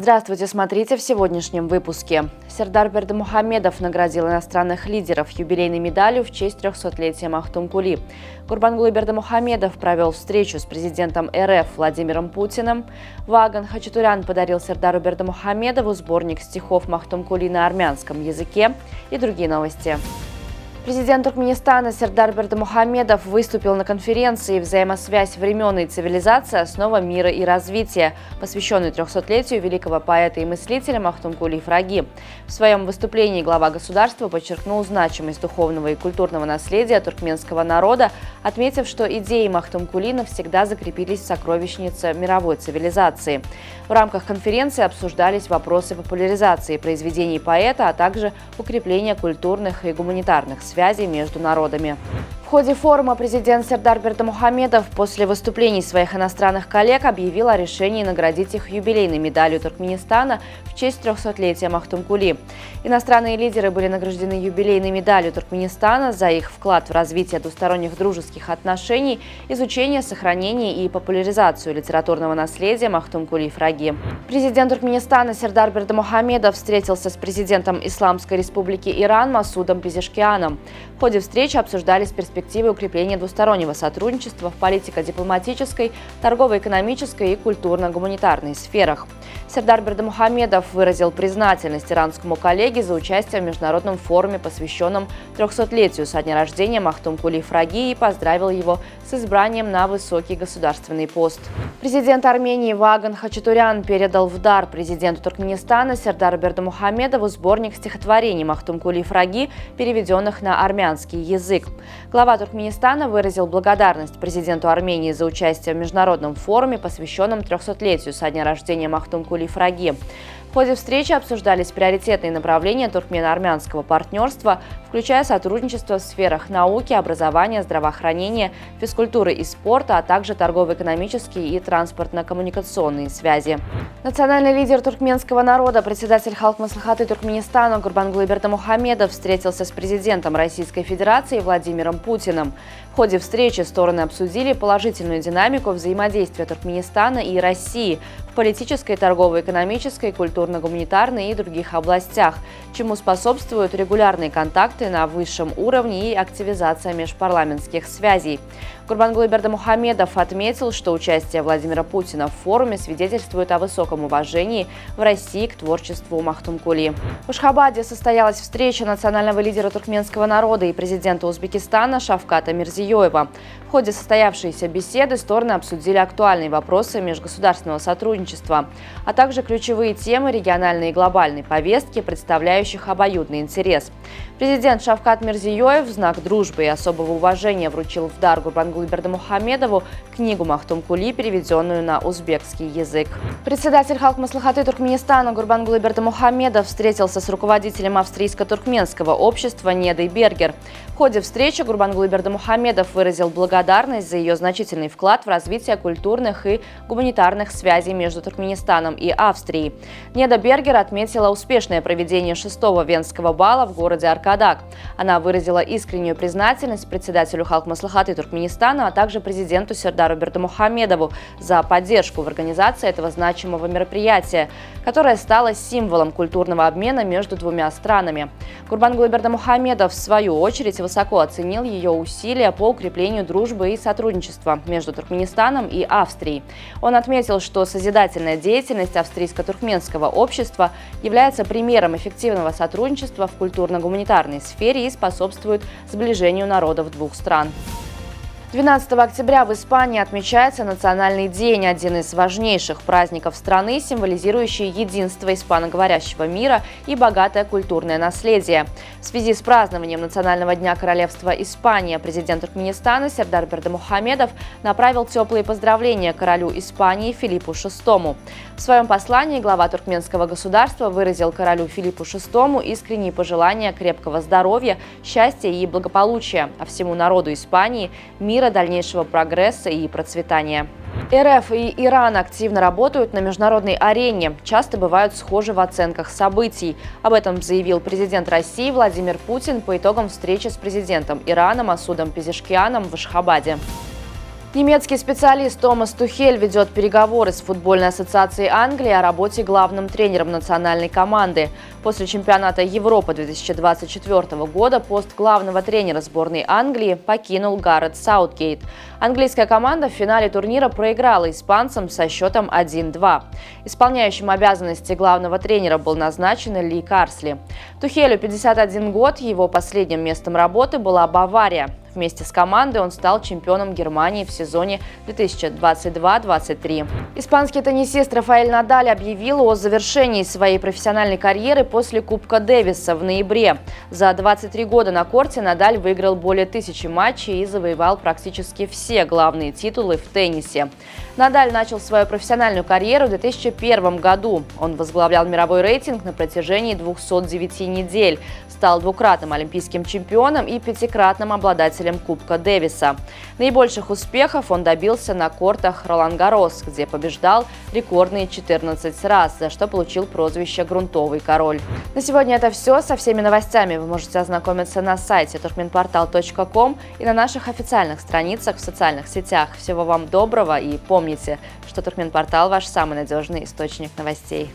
Здравствуйте, смотрите в сегодняшнем выпуске. Сердар Бердымухамедов наградил иностранных лидеров юбилейной медалью в честь 300-летия Махтумкули. Гурбангулы Бердымухамедов провел встречу с президентом РФ Владимиром Путиным. Ваган Хачатурян подарил Сердару Бердымухамедову сборник стихов Махтумкули на армянском языке и другие новости. Президент Туркменистана Сердар Бердымухамедов выступил на конференции «Взаимосвязь времен и цивилизация. Основа мира и развития», посвященной 300-летию великого поэта и мыслителя Махтумкули Ифраги. В своем выступлении глава государства подчеркнул значимость духовного и культурного наследия туркменского народа, отметив, что идеи Махтумкули навсегда закрепились в сокровищнице мировой цивилизации. В рамках конференции обсуждались вопросы популяризации произведений поэта, а также укрепления культурных и гуманитарных связей между народами. В ходе форума президент Сердар Бердымухамедов после выступлений своих иностранных коллег объявил о решении наградить их юбилейной медалью Туркменистана в честь 300-летия Махтумкули. Иностранные лидеры были награждены юбилейной медалью Туркменистана за их вклад в развитие двусторонних дружеских отношений, изучение, сохранение и популяризацию литературного наследия Махтумкули Ифраги. Президент Туркменистана Сердар Бердымухамедов встретился с президентом Исламской Республики Иран Масудом Пезешкианом. В ходе встречи обсуждались перспективы укрепления двустороннего сотрудничества в политико-дипломатической, торгово-экономической и культурно-гуманитарной сферах. Сердар Бердымухамедов выразил признательность иранскому коллеге за участие в международном форуме, посвященном 300-летию со дня рождения Махтумкули Ифраги, и поздравил его с избранием на высокий государственный пост. Президент Армении Ваган Хачатурян передал в дар президенту Туркменистана Сердару Бердымухамедову сборник стихотворений Махтумкули Ифраги, переведенных на армянский язык. Глава Туркменистана выразил благодарность президенту Армении за участие в международном форуме, посвященном 300-летию со дня рождения Махтумкули Ифраги. В ходе встречи обсуждались приоритетные направления туркмено-армянского партнерства, включая сотрудничество в сферах науки, образования, здравоохранения, физкультуры и спорта, а также торгово-экономические и транспортно-коммуникационные связи. Национальный лидер туркменского народа, председатель Халк Маслихаты Туркменистана Гурбангулы Бердымухамедов встретился с президентом Российской Федерации Владимиром Путиным. В ходе встречи стороны обсудили положительную динамику взаимодействия Туркменистана и России в политической, торгово-экономической, культурно-гуманитарной и других областях, чему способствуют регулярные контакты на высшем уровне и активизация межпарламентских связей. Гурбангулы Бердымухамедов отметил, что участие Владимира Путина в форуме свидетельствует о высоком уважении в России к творчеству Махтумкули. В Ашхабаде состоялась встреча национального лидера туркменского народа и президента Узбекистана Шавката Мирзиёева. В ходе состоявшейся беседы стороны обсудили актуальные вопросы межгосударственного сотрудничества, а также ключевые темы региональной и глобальной повестки, представляющих обоюдный интерес. Президент Шавкат Мирзиёев в знак дружбы и особого уважения вручил в дар Гурбангулы Бердымухамедову книгу Махтумкули, переведенную на узбекский язык. Председатель Халк Маслихаты Туркменистана Гурбангулы Бердымухамедов встретился с руководителем австрийско-туркменского общества Недой Бергер. В ходе встречи Гурбангулы Бердымухамедов выразил благодарность за ее значительный вклад в развитие культурных и гуманитарных связей между Туркменистаном и Австрией. Неда Бергер отметила успешное проведение 6-го Венского бала в городе Аркадак. Она выразила искреннюю признательность председателю Халк Маслихаты Туркменистана, а также президенту Сердару Бердымухамедову за поддержку в организации этого значимого мероприятия, которое стало символом культурного обмена между двумя странами. Гурбангулы Бердымухамедов, в свою очередь, высоко оценил ее усилия по укреплению дружбы и сотрудничества между Туркменистаном и Австрией. Он отметил, что созидательная деятельность австрийско-туркменского общества является примером эффективного сотрудничества в культурно-гуманитарной сфере и способствует сближению народов двух стран. 12 октября в Испании отмечается Национальный день, один из важнейших праздников страны, символизирующий единство испаноговорящего мира и богатое культурное наследие. В связи с празднованием Национального дня Королевства Испания президент Туркменистана Сердар Бердымухамедов направил теплые поздравления королю Испании Филиппу VI. В своем послании глава туркменского государства выразил королю Филиппу VI искренние пожелания крепкого здоровья, счастья и благополучия, а всему народу Испании – мира, дальнейшего прогресса и процветания. РФ и Иран активно работают на международной арене, часто бывают схожи в оценках событий. Об этом заявил президент России Владимир Путин по итогам встречи с президентом Ирана Масудом Пезешкианом в Ашхабаде. Немецкий специалист Томас Тухель ведет переговоры с футбольной ассоциацией Англии о работе главным тренером национальной команды. После чемпионата Европы 2024 года пост главного тренера сборной Англии покинул Гаррет Саутгейт. Английская команда в финале турнира проиграла испанцам со счетом 1-2. Исполняющим обязанности главного тренера был назначен Ли Карсли. Тухелю 51 год, его последним местом работы была Бавария. Вместе с командой он стал чемпионом Германии в сезоне 2022-23. Испанский теннисист Рафаэль Надаль объявил о завершении своей профессиональной карьеры после Кубка Дэвиса в ноябре. За 23 года на корте Надаль выиграл более 1000 матчей и завоевал практически все главные титулы в теннисе. Надаль начал свою профессиональную карьеру в 2001 году. Он возглавлял мировой рейтинг на протяжении 209 недель, стал двукратным олимпийским чемпионом и пятикратным обладателем Кубка Дэвиса. Наибольших успехов он добился на кортах Ролан-Гаррос, где побеждал рекордные 14 раз, за что получил прозвище «Грунтовый король». На сегодня это все. Со всеми новостями вы можете ознакомиться на сайте turkmenportal.com и на наших официальных страницах в социальных сетях. Всего вам доброго и помните, что Туркменпортал – ваш самый надежный источник новостей.